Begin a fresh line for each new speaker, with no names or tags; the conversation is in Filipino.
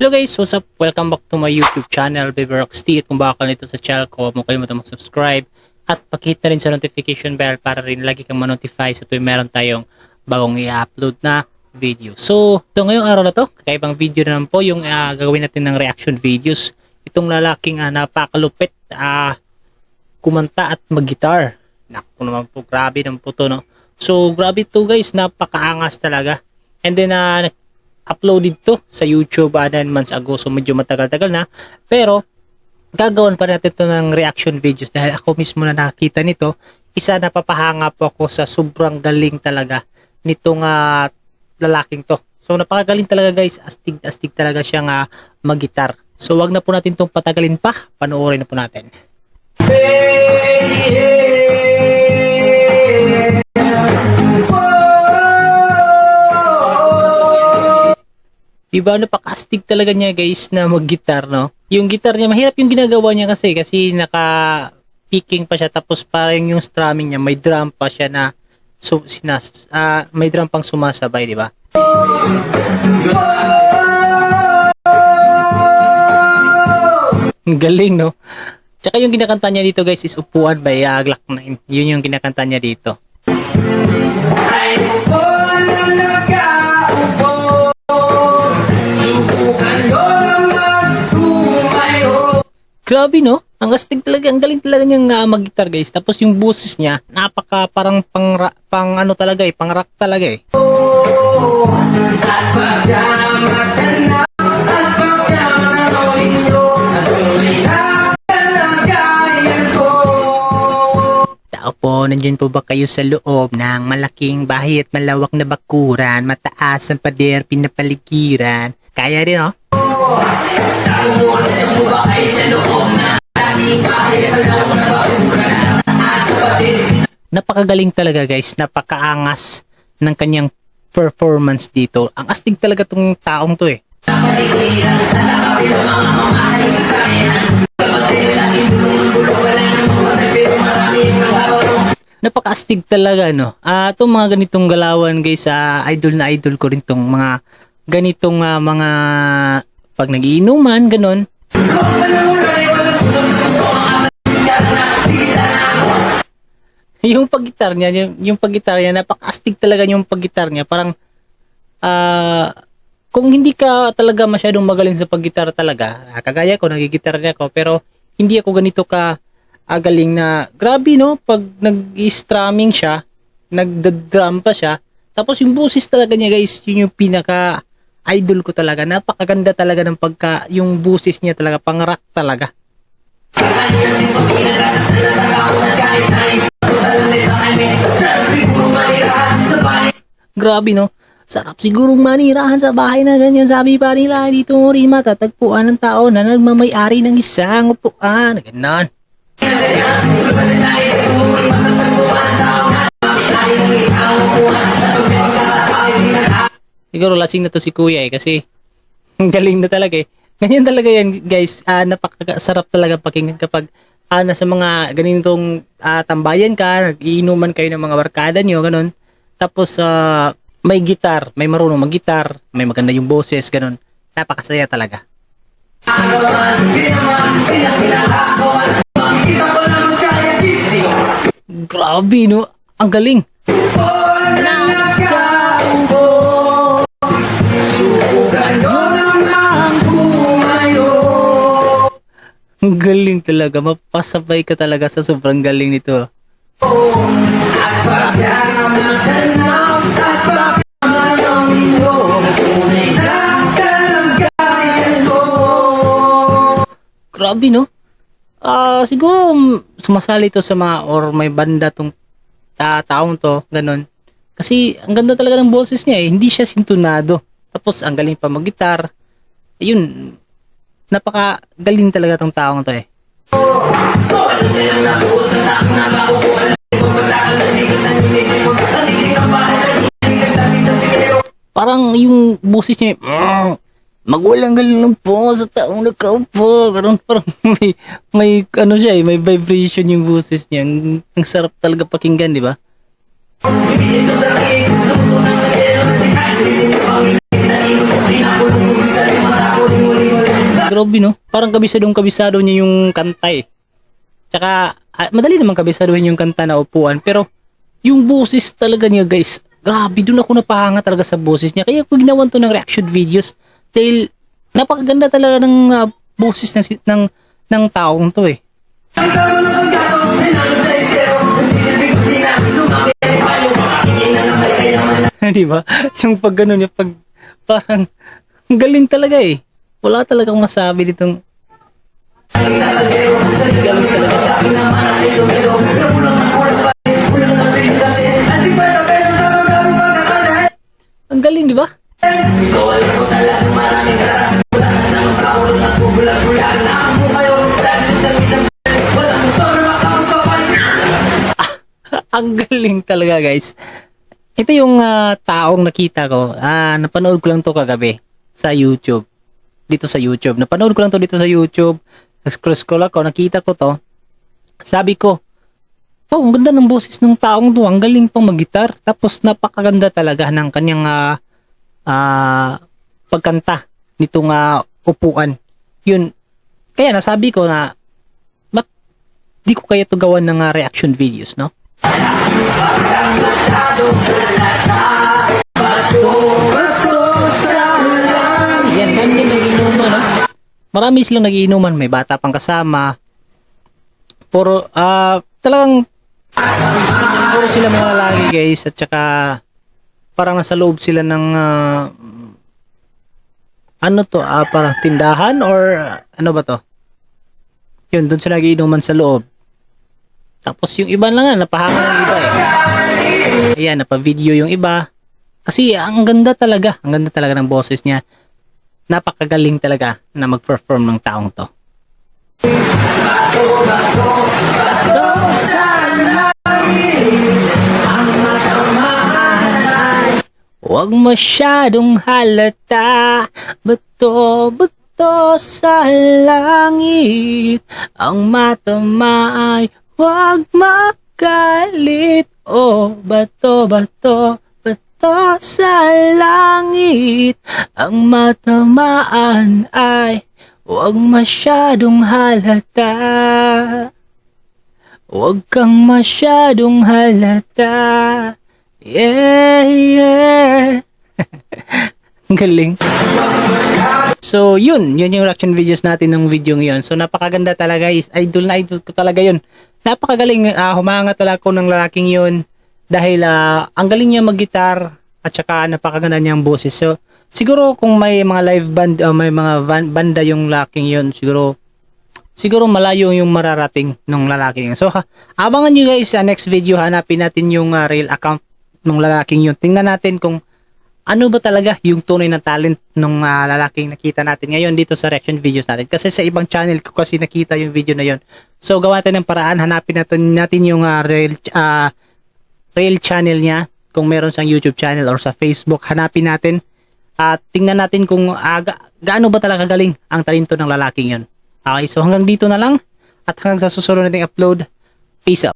Hello guys, what's up? Welcome back to my YouTube channel, BabyRocksT. At kung baka nito sa channel ko, huwag mo kalimutan mag-subscribe at pakita rin sa notification bell para rin lagi kang ma-notify sa tuwing meron tayong bagong i-upload na video. So ngayong araw na to, kakaibang video na naman po yung gagawin natin ng reaction videos. Itong lalaking napakalupit kumanta at mag-guitar. Naku naman po, grabe naman po to, no? So grabe to guys, napakaangas talaga. And then uploaded to sa YouTube 9 months ago, so medyo matagal-tagal na, pero gagawin pa natin to ng reaction videos dahil ako mismo na nakakita nito. Isa, napapahanga po ako sa sobrang galing talaga nitong lalaking to. So napakagaling talaga guys, astig talaga siyang mag-gitar. So wag na po natin tong patagalin pa, panoorin na po natin. Diba, napaka-astig talaga niya guys na mag-gitar, no? Yung gitar niya, mahirap yung ginagawa niya kasi naka-picking pa siya, tapos parang yung strumming niya, may drum pa siya na may drum pang sumasabay, di ba? Ang galing, no? Tsaka yung kinakanta niya dito guys is Upuan by Glock 9. Yun yung kinakanta niya dito. Grabe, no? Ang astig talaga, ang galing talaga niyang mag-gitar guys. Tapos yung boses niya, napaka parang pang ano talaga pang rock talaga eh. Tao po, nandiyan po ba kayo sa loob ng malaking bahay at malawak na bakuran, mataas ang pader, pinapaligiran? Kaya rin, no? Napakagaling talaga guys, napakaangas ng kanyang performance dito. Ang astig talaga tong taong to eh. Napaka-astig talaga, no? Itong mga ganitong galawan guys, idol na idol ko rin tong mga ganitong mga pag nagiinuman, ganon. Yung paggitar niya, napaka-astig talaga yung paggitar niya. Parang kung hindi ka talaga masyadong magaling sa paggitar talaga, kagaya ko, nagigitar niya ako, pero hindi ako ganito galing na, grabe, no? Pag nag-strumming siya, nagda-drum pa siya, tapos yung boses talaga niya guys, yun yung pinaka-idol ko talaga. Napakaganda talaga ng yung boses niya talaga, pang-rock talaga. Grabe, no? Sarap sigurong manirahan sa bahay na ganyan. Sabi pa nila, dito mo rin matatagpuan ng tao na nagmamay-ari ng isang upuan. Ganon. Siguro lasing na to si kuya eh, kasi ang galing na talaga eh. Ganyan talaga yan guys, napakasarap talaga pakinggan kapag nasa mga ganitong tambayan ka, nag-iinuman kayo ng mga barkada nyo, ganun. Tapos may gitar, may marunong mag-gitar, may maganda yung boses, ganun. Napakasaya talaga. Grabe, no? Ang galing. Ang galing talaga. Mapasabay ka talaga sa sobrang galing nito. Grabe, no? Siguro sumasali to sa mga or may banda tong taong to, ganun. Kasi ang ganda talaga ng boses niya eh. Hindi siya sintunado. Tapos ang galing pa mag-gitar. Ayun, napakagaling talaga tong taong to eh. Parang yung boses niya, magulang galing po sa taong nakaupo. Parang may ano siya eh, may vibration yung boses niya. Ang sarap talaga pakinggan, di ba? Grabe no, parang kabisado niya yung kanta eh. Tsaka, madali naman kabisaduhin yung kanta na upuan, pero yung boses talaga niya guys, grabe, dun ako napahanga talaga sa boses niya. Kaya ko ginawan to ng reaction videos dahil napakaganda talaga ng boses ng taong to eh. Di ba? Yung pag gano'n, yung pag parang ang galing talaga eh. Wala talagang masabi ditong galing talaga. Ang galing, di ba? Ang galing talaga guys. Ito yung taong nakita ko. Napanood ko lang to kagabi sa YouTube. Dito sa YouTube. Napanood ko lang to dito sa YouTube. Scroll ako, nakita ko to. Sabi ko, oh, ang ganda ng boses ng taong to. Ang galing pang mag-gitar. Tapos napakaganda talaga ng kanyang pagkanta nitong upuan. Yun. Kaya nasabi ko na ba't di ko kaya to gawan ng reaction videos, no? Yan, dami din nag-inuman, no? Marami silang nag-iinuman, may bata pang kasama. Puro, talagang puro sila mga lalaki guys, at saka parang nasa loob sila ng ano to, parang tindahan or ano ba to? Yun, doon sila nag-iinuman sa loob. Tapos yung iba lang napahanga yung iba eh. Ayan, napa-video yung iba. Kasi ang ganda talaga ng boses niya. Napakagaling talaga na mag-perform ng taong to. Huwag masyadong halata, bato sa langit, ang mata ay huwag magalit, oh bato sa langit, ang matamaan ay huwag masyadong halata, huwag kang masyadong halata, yeah. Ang galing. So, yun yung reaction videos natin ng video ngayon. So, napakaganda talaga guys. Idol ko talaga yun. Napakagaling. Humanga talaga ko ng lalaking yun. Dahil, ang galing niya mag-gitar. At saka, napakaganda niyang boses. So, siguro kung may mga live band, may mga banda yung lalaking yun, siguro malayo yung mararating ng lalaking yun. So, abangan nyo guys sa next video. Hanapin natin yung real account ng lalaking yun. Tingnan natin kung ano ba talaga yung tunay na talent ng lalaking nakita natin ngayon dito sa reaction videos natin. Kasi sa ibang channel ko kasi nakita yung video na yon. So gawa tayo ng paraan, hanapin natin yung real channel niya. Kung meron siyang YouTube channel or sa Facebook, hanapin natin. At tingnan natin kung gaano ba talaga galing ang talento ng lalaking yon. Okay, so hanggang dito na lang. At hanggang sa susunod nating upload. Peace out.